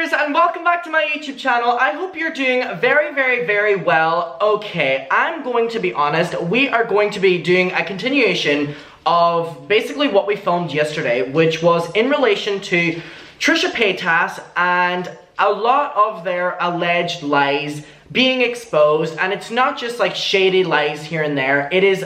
viewers, and welcome back to my YouTube channel. I hope you're doing very well. Okay, I'm going to be honest, we are going to be doing a continuation of basically what we filmed yesterday, which was in relation to Trisha Paytas and a lot of their alleged lies being exposed. And it's not just like shady lies here and there. It is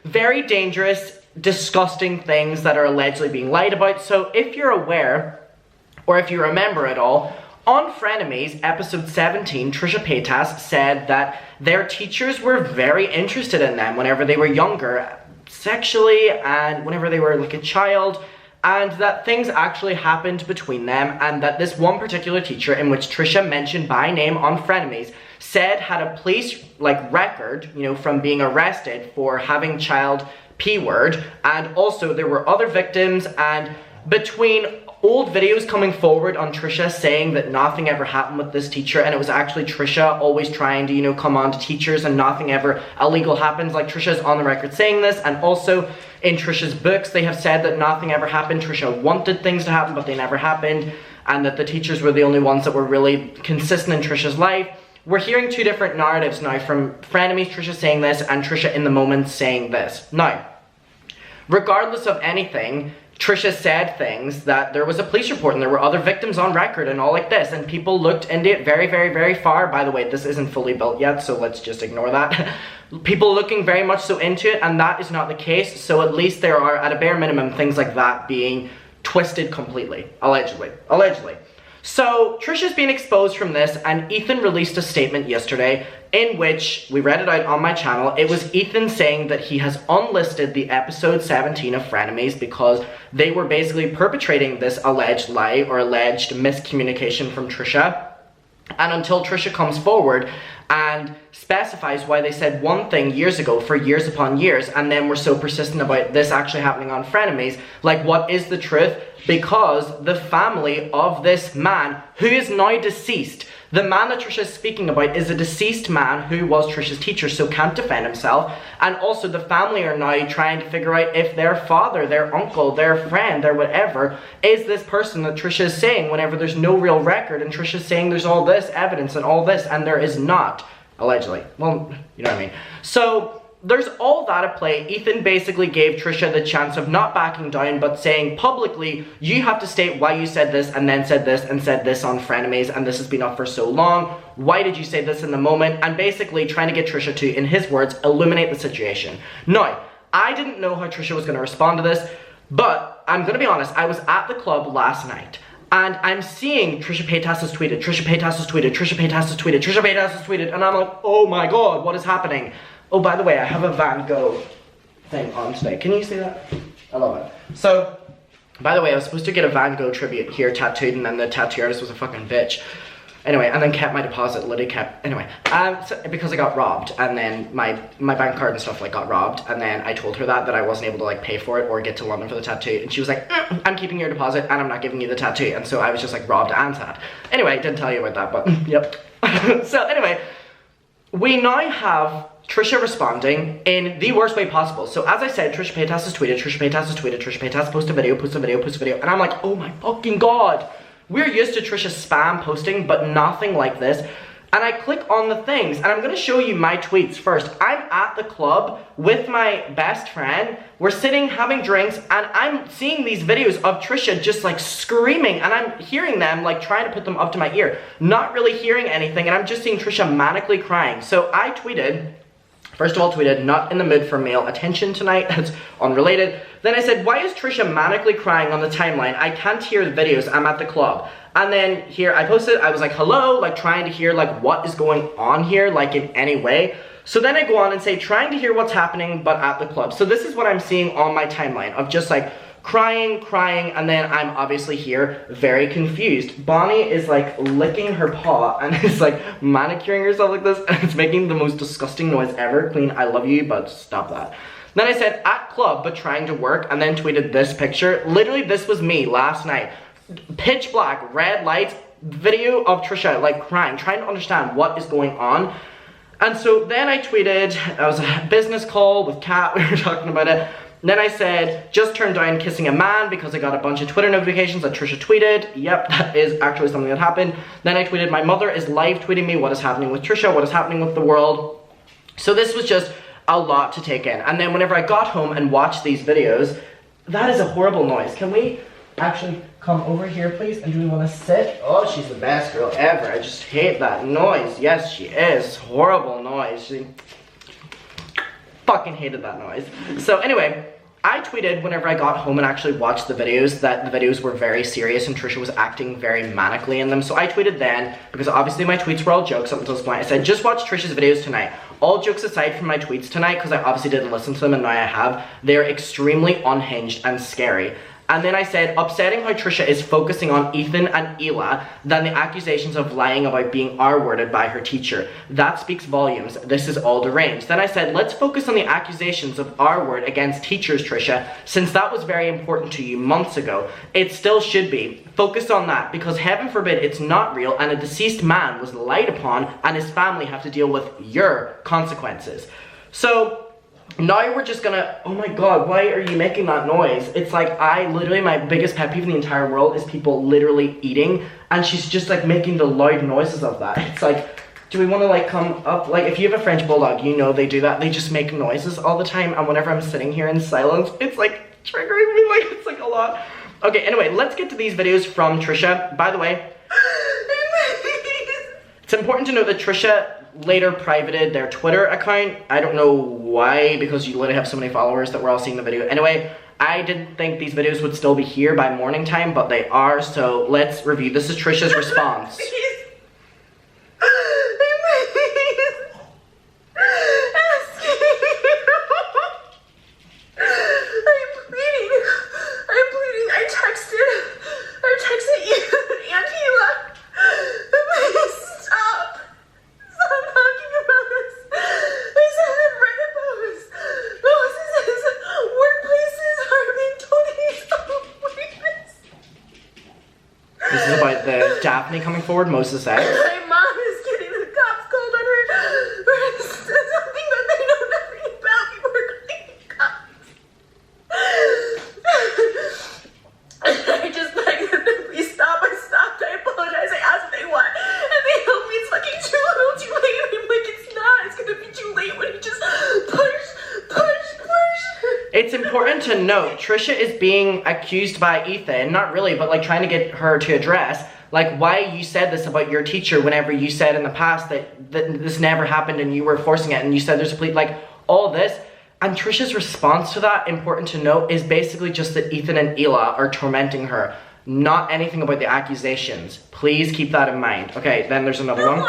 very dangerous, disgusting things that are allegedly being lied about. So if you're aware, or if you remember at all, on Frenemies, episode 17, Trisha Paytas said that their teachers were very interested in them whenever they were younger, sexually, and whenever they were like a child, and that things actually happened between them, and that this one particular teacher, in which Trisha mentioned by name on Frenemies, said had a police record, you know, from being arrested for having child P-word, and also there were other victims. And between old videos coming forward on Trisha saying that nothing ever happened with this teacher, and it was actually Trisha always trying to, you know, come on to teachers and nothing ever illegal happens, like Trisha's on the record saying this, and also in Trisha's books they have said that nothing ever happened. Trisha wanted things to happen but they never happened, and that the teachers were the only ones that were really consistent in Trisha's life. We're hearing two different narratives now, from Frenemies Trisha saying this and Trisha in the moment saying this. Now, regardless of anything, Trisha said things that there was a police report and there were other victims on record and all like this, and people looked into it very far. By the way, this isn't fully built yet, so let's just ignore that. People looking very much so into it, and that is not the case. So at least there are, at a bare minimum, things like that being twisted completely, allegedly. So Trisha's being exposed from this, and Ethan released a statement yesterday in which we read it out on my channel. It was Ethan saying that he has unlisted the episode 17 of Frenemies because they were basically perpetrating this alleged lie or alleged miscommunication from Trisha. And until Trisha comes forward and specifies why they said one thing years ago for years upon years, and then were so persistent about this actually happening on Frenemies, like, what is the truth? Because the family of this man, who is now deceased, the man that Trisha is speaking about is a deceased man who was Trisha's teacher, so can't defend himself. And also the family are now trying to figure out if their father, their uncle, their friend, their whatever, is this person that Trisha is saying whenever there's no real record, and Trisha is saying there's all this evidence and all this, and there is not, allegedly. Well, you know what I mean. So there's all that at play. Ethan basically gave Trisha the chance of not backing down, but saying publicly, you have to state why you said this and then said this and said this on Frenemies, and this has been up for so long. Why did you say this in the moment? And basically trying to get Trisha to, in his words, illuminate the situation. Now, I didn't know how Trisha was going to respond to this, but I'm going to be honest, I was at the club last night, and I'm seeing Trisha Paytas has tweeted, Trisha Paytas has tweeted, Trisha Paytas has tweeted, Trisha Paytas has tweeted, and I'm like, oh my god, what is happening? Oh, by the way, I have a Van Gogh thing on today. Can you see that? I love it. So, by the way, I was supposed to get a Van Gogh tribute here tattooed, and then the tattoo artist was a fucking bitch. Anyway, and then kept my deposit, literally kept, anyway. So, because I got robbed, and then my bank card and stuff got robbed, and then I told her that I wasn't able to pay for it or get to London for the tattoo, and she was like, I'm keeping your deposit, and I'm not giving you the tattoo, and so I was just robbed and sad. Anyway, didn't tell you about that, but yep. So anyway, we now have Trisha responding in the worst way possible. So as I said, Trisha Paytas has tweeted, Trisha Paytas has tweeted, Trisha Paytas post a video, and I'm like, oh my fucking god. We're used to Trisha spam posting, but nothing like this. And I click on the things, and I'm going to show you my tweets first. I'm at the club with my best friend. We're sitting having drinks, and I'm seeing these videos of Trisha just screaming, and I'm hearing them trying to put them up to my ear. Not really hearing anything, and I'm just seeing Trisha manically crying. So I tweeted, first of all tweeted, not in the mood for male attention tonight. That's unrelated. Then I said, why is Trisha manically crying on the timeline? I can't hear the videos, I'm at the club. And then here I posted, I was like, hello, trying to hear what is going on here, in any way. So then I go on and say, trying to hear what's happening, but at the club. So this is what I'm seeing on my timeline of just crying, and then I'm obviously here very confused. Bonnie is licking her paw and is manicuring herself like this, and it's making the most disgusting noise ever. Clean, I love you, but stop that. Then I said, at club, but trying to work, and then tweeted this picture. Literally, this was me last night. Pitch black, red lights, video of Trisha crying, trying to understand what is going on. And so then I tweeted, it was a business call with Kat, we were talking about it, Then I said, just turned down kissing a man because I got a bunch of Twitter notifications that Trisha tweeted. Yep, that is actually something that happened. Then I tweeted, my mother is live tweeting me what is happening with Trisha, what is happening with the world. So this was just a lot to take in. And then whenever I got home and watched these videos, that is a horrible noise. Can we actually come over here, please? And do we want to sit? Oh, she's the best girl ever. I just hate that noise. Yes, she is. Horrible noise. She fucking hated that noise. So anyway, I tweeted whenever I got home and actually watched the videos that the videos were very serious and Trisha was acting very manically in them. So I tweeted then, because obviously my tweets were all jokes up until this point. I said, just watch Trisha's videos tonight. All jokes aside from my tweets tonight, because I obviously didn't listen to them and now I have, they're extremely unhinged and scary. And then I said, upsetting how Trisha is focusing on Ethan and Ela than the accusations of lying about being R-worded by her teacher. That speaks volumes. This is all deranged. Then I said, let's focus on the accusations of R-word against teachers, Trisha, since that was very important to you months ago. It still should be. Focus on that, because heaven forbid it's not real and a deceased man was lied upon and his family have to deal with your consequences. So now we're just gonna, oh my god, why are you making that noise? It's like, literally, my biggest pet peeve in the entire world is people literally eating, and she's just like making the loud noises of that. It's like, do we wanna like come up, like if you have a French bulldog, you know they do that. They just make noises all the time, and whenever I'm sitting here in silence, it's like triggering me, like it's like a lot. Okay, anyway, let's get to these videos from Trisha. By the way, it's important to note that Trisha later privated their Twitter account. I don't know why, because you literally have so many followers that we're all seeing the video. Anyway, I didn't think these videos would still be here by morning time, but they are, so let's review. This is Trisha's response. This is about the Daphne coming forward, Moses X. My mom is getting the cops called on her for something that they know nothing about before calling the cops. I just begged them to please stop. I stopped. I apologized. I asked what they want. And they told me it's fucking too little too late. And I'm like, it's not. It's gonna be too late when you just push. It's important to note, Trisha is being accused by Ethan, not really, but like trying to get her to address, like why you said this about your teacher whenever you said in the past that this never happened and you were forcing it and you said there's a plea, like all this. And Trisha's response to that, important to note, is basically just that Ethan and Ela are tormenting her, not anything about the accusations. Please keep that in mind. Okay, then there's another one.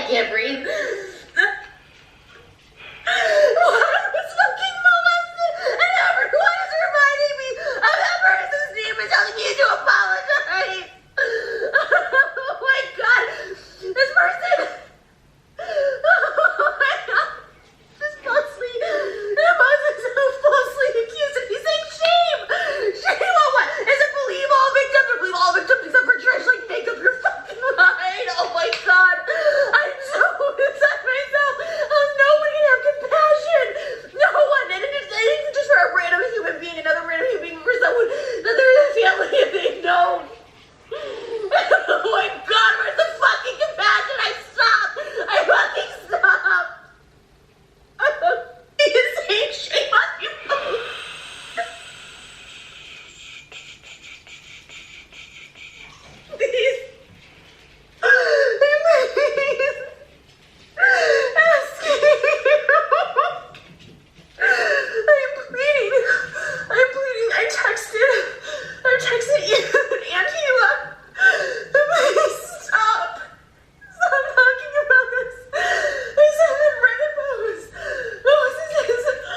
Can't breathe.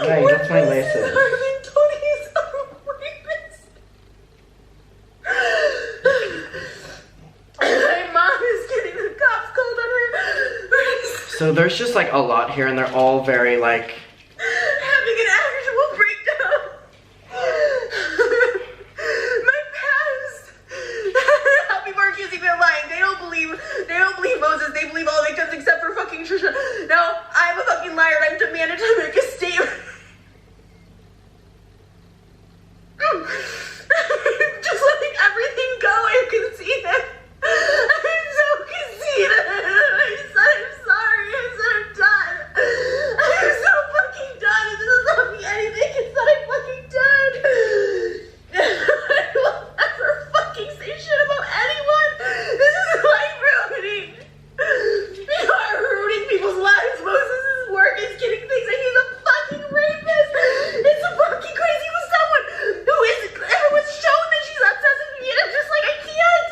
Right, that's my laces. Tony's a rapist. My mom is getting the cops called on her. So there's just like a lot here, and they're all very like... having an actual breakdown. My past. People are accusing me of lying. They don't believe Moses. They believe all victims except for fucking Trisha. No, I'm a fucking liar. I'm demanded to make a statement. Just letting everything go. I'm conceited. I'm so conceited. I said I'm sorry. I said I'm done. I'm so fucking done. It doesn't tell me anything. It's that I'm fucking done. I will never fucking say shit about anyone. This is life ruining. You are ruining people's lives. Moses' work is getting things, and he's a fucking rapist. It's a fucking crazy with someone who is. Everyone's shown that she's obsessed with me, and I'm just like, I can't.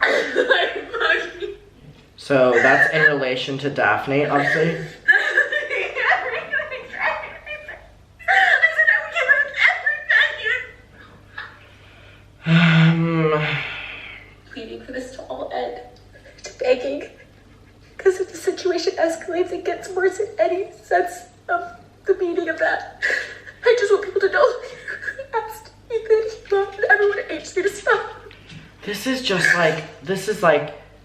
I'm fucking. So that's in relation to Daphne, obviously. Pleading for this to all end, to begging, because if the situation escalates, it gets worse in any sense of the meaning of that. I just want people to know I asked Ethan and everyone at HC to stop.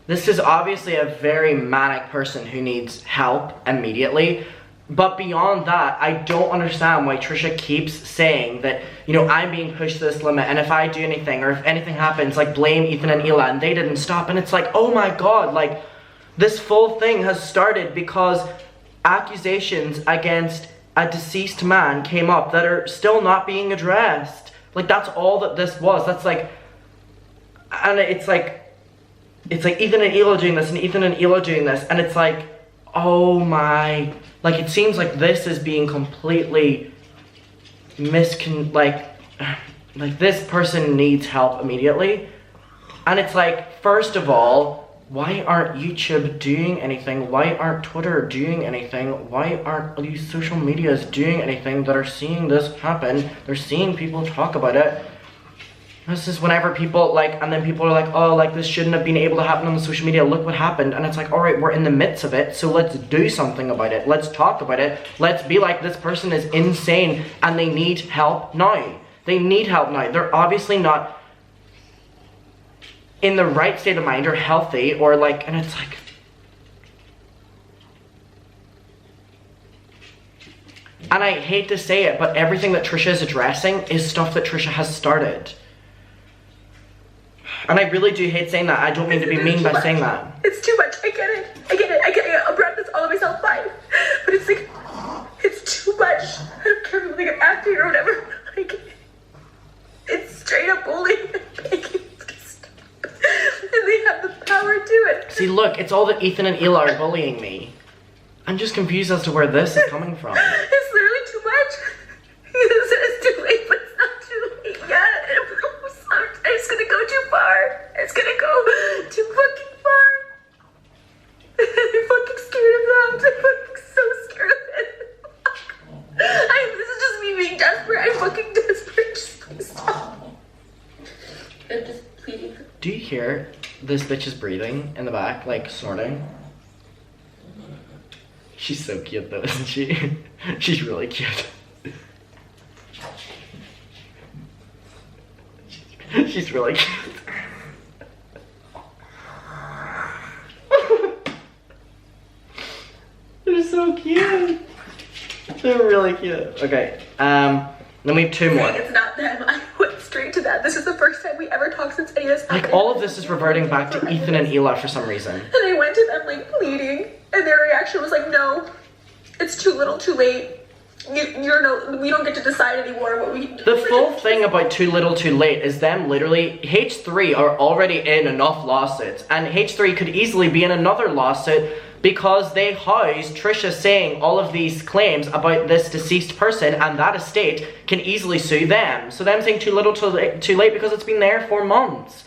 This is obviously a very manic person who needs help immediately. But beyond that, I don't understand why Trisha keeps saying that, you know, I'm being pushed to this limit, and if I do anything, or if anything happens, like, blame Ethan and Ela, and they didn't stop. And it's like, oh my god, like, this full thing has started because accusations against a deceased man came up that are still not being addressed. Like, that's all that this was. That's like, and it's like Ethan and Ela doing this, and Ethan and Ela doing this, and it's like, oh my, like, it seems like this is being completely like this person needs help immediately. And it's like, first of all, why aren't YouTube doing anything? Why aren't Twitter doing anything? Why aren't these social medias doing anything that are seeing this happen? They're seeing people talk about it. This is whenever people like, and then people are like, oh, like, this shouldn't have been able to happen on the social media, look what happened. And it's like, all right, we're in the midst of it, so let's do something about it. Let's talk about it. Let's be like, this person is insane and they need help now. They need help now. They're obviously not in the right state of mind or healthy, or like, and it's like, and I hate to say it, but everything that Trisha is addressing is stuff that Trisha has started. And I really do hate saying that. I don't mean to be mean by saying that. It's too much. I get it. I'll practice all of myself fine. But it's like, it's too much. I don't care if I'm like an actor or whatever. Like, it's straight up bullying and begging to stop. And they have the power to do it. See, look, it's all that Ethan and Ela are bullying me. I'm just confused as to where this is coming from. It's literally too much. He said it's too late, but it's not too late yet. It's gonna go too far. It's gonna go too fucking far. I'm fucking scared of that. I'm fucking so scared of it. This is just me being desperate. I'm fucking desperate. Just please stop. I'm just pleading for. Do you hear this bitch is breathing in the back, like snorting? She's so cute though, isn't she? She's really cute. She's really cute. They're so cute. They're really cute. Okay, then we have two more. It's not them. I went straight to that. This is the first time we ever talked since any of this happened. Like, all of this is reverting back to Ethan and Ela for some reason. And I went to them, like, pleading, and their reaction was like, no, it's too little, too late. We don't get to decide anymore what we do. The full thing about too little too late is them literally, H3 are already in enough lawsuits, and H3 could easily be in another lawsuit because they housed Trisha saying all of these claims about this deceased person, and that estate can easily sue them. So them saying too little too late because it's been there for months.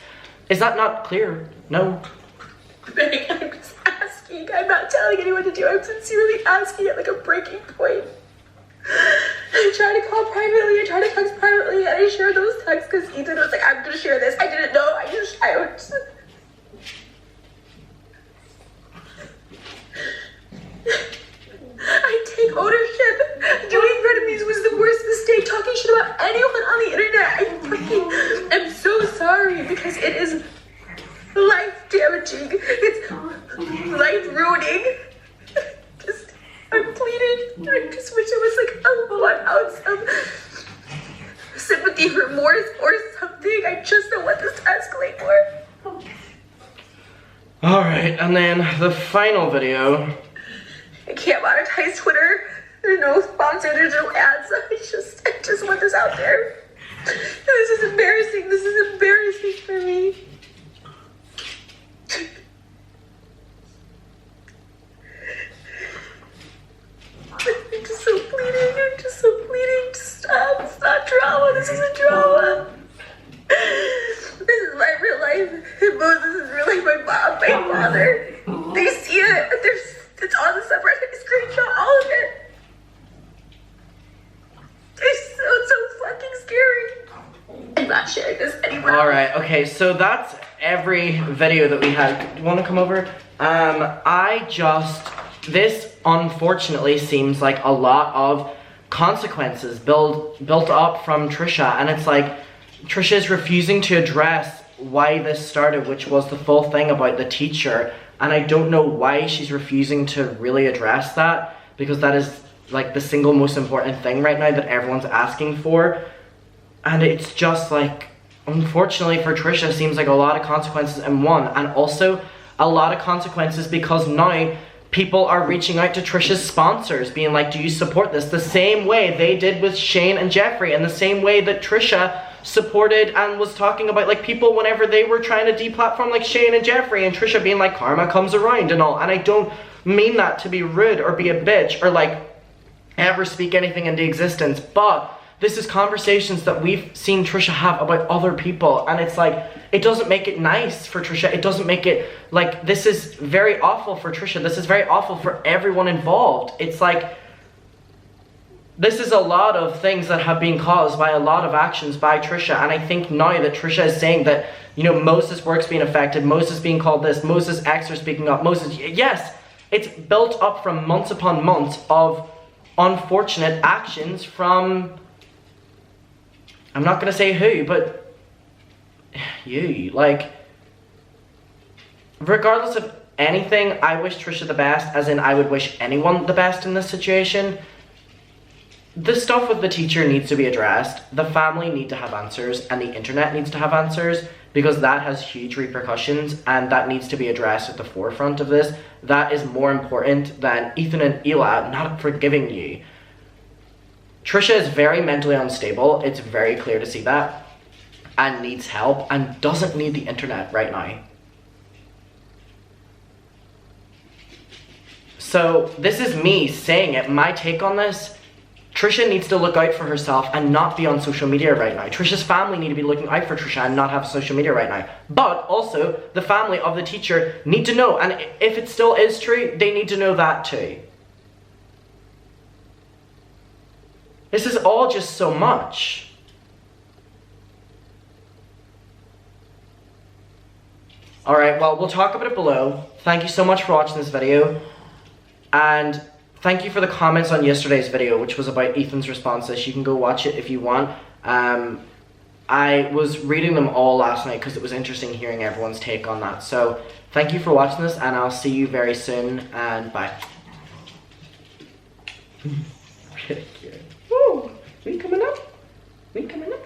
Is that not clear? No. I'm just asking. I'm not telling anyone to do. I'm sincerely asking at like a breaking point. tried to call privately, I tried to text privately, and I shared those texts because Ethan was like, I'm gonna share this. I didn't know, I take ownership. Doing frenemies was the worst mistake. Talking shit about anyone on the internet. I fucking am so sorry because it is life damaging. It's life ruining. I'm pleading. I just wish it was like a 1 ounce of sympathy, remorse, or something. I just don't want this to escalate more. Alright, and then the final video. I can't monetize Twitter. There's no sponsor, there's no ads. I just want this out there. This is embarrassing. This is embarrassing for me. I'm just so bleeding. I'm just so bleeding. Stop. It's not drama. This isn't drama. This is my real life. And Moses is really my mom, my father. They see it. It's on the subreddit. I screenshot all of it. It's so fucking scary. I'm not sharing this anywhere. Alright, okay, so that's every video that we had. Do you want to come over? This unfortunately seems like a lot of consequences built up from Trisha, and it's like Trisha is refusing to address why this started, which was the full thing about the teacher, and I don't know why she's refusing to really address that, because that is like the single most important thing right now that everyone's asking for. And it's just like, unfortunately for Trisha, seems like a lot of consequences in one, and also a lot of consequences because now people are reaching out to Trisha's sponsors, being like, do you support this? The same way they did with Shane and Jeffrey, and the same way that Trisha supported and was talking about like people whenever they were trying to deplatform like Shane and Jeffrey, and Trisha being like, karma comes around and all. And I don't mean that to be rude or be a bitch or like ever speak anything into existence, but this is conversations that we've seen Trisha have about other people, and it's like, it doesn't make it nice for Trisha. It doesn't make it, like, this is very awful for Trisha. This is very awful for everyone involved. It's like, this is a lot of things that have been caused by a lot of actions by Trisha, and I think now that Trisha is saying that, you know, Moses' work's being affected, Moses being called this, Moses' ex are speaking up, Moses, yes, it's built up from months upon months of unfortunate actions from, I'm not gonna say who, but you, like, regardless of anything, I wish Trisha the best, as in I would wish anyone the best in this situation. The stuff with the teacher needs to be addressed, the family need to have answers, and the internet needs to have answers, because that has huge repercussions, and that needs to be addressed at the forefront of this. That is more important than Ethan and Ela not forgiving you. Trisha is very mentally unstable, it's very clear to see that, and needs help, and doesn't need the internet right now. So this is me saying it, my take on this. Trisha needs to look out for herself and not be on social media right now. Trisha's family need to be looking out for Trisha and not have social media right now. But also, the family of the teacher need to know, and if it still is true, they need to know that too. This is all just so much. Alright, well, we'll talk about it below. Thank you so much for watching this video. And thank you for the comments on yesterday's video, which was about Ethan's responses. You can go watch it if you want. I was reading them all last night because it was interesting hearing everyone's take on that. So, thank you for watching this, and I'll see you very soon, and bye. Really cute. Woo! We coming up? We coming up?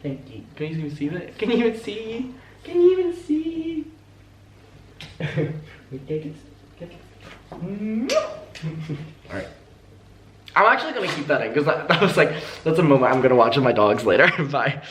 Thank you. Can you even see that? Can you even see? Can you even see? We take it. Alright. I'm actually gonna keep that in because that was like, that's a moment I'm gonna watch with my dogs later. Bye.